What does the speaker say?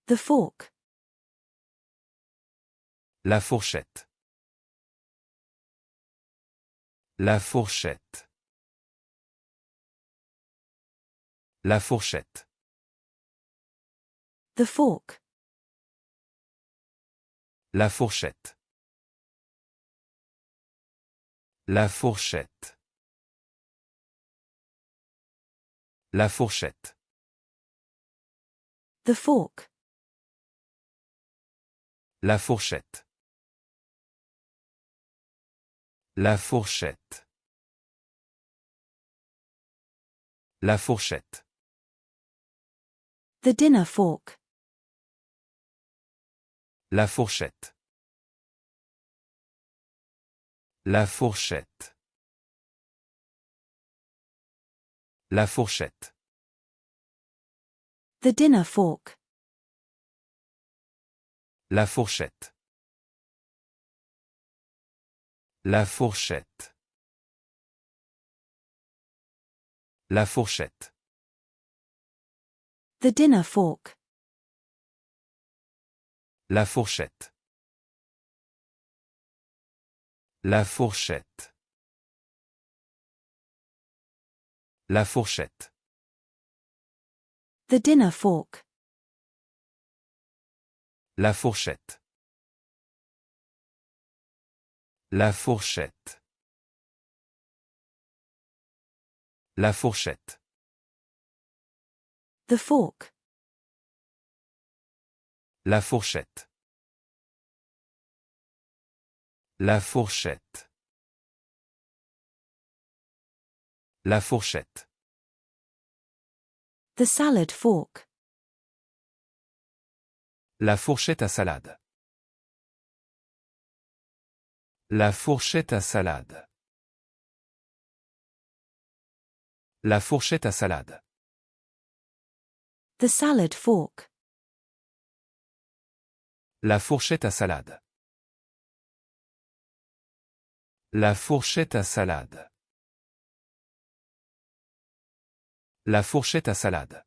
The fork. La fourchette. La fourchette. La fourchette. The fork. La fourchette. La fourchette. La fourchette. The fork. La fourchette. La fourchette. La fourchette. The dinner fork. La fourchette. La fourchette. La fourchette. The dinner fork. La fourchette. La fourchette. La fourchette. The dinner fork. La fourchette. La fourchette. La fourchette. The dinner fork. La fourchette. La fourchette. La fourchette. The fork. La fourchette. La fourchette. La fourchette. The salad fork. La fourchette à salade. La fourchette à salade. La fourchette à salade. The salad fork. La fourchette à salade. La fourchette à salade. La fourchette à salade.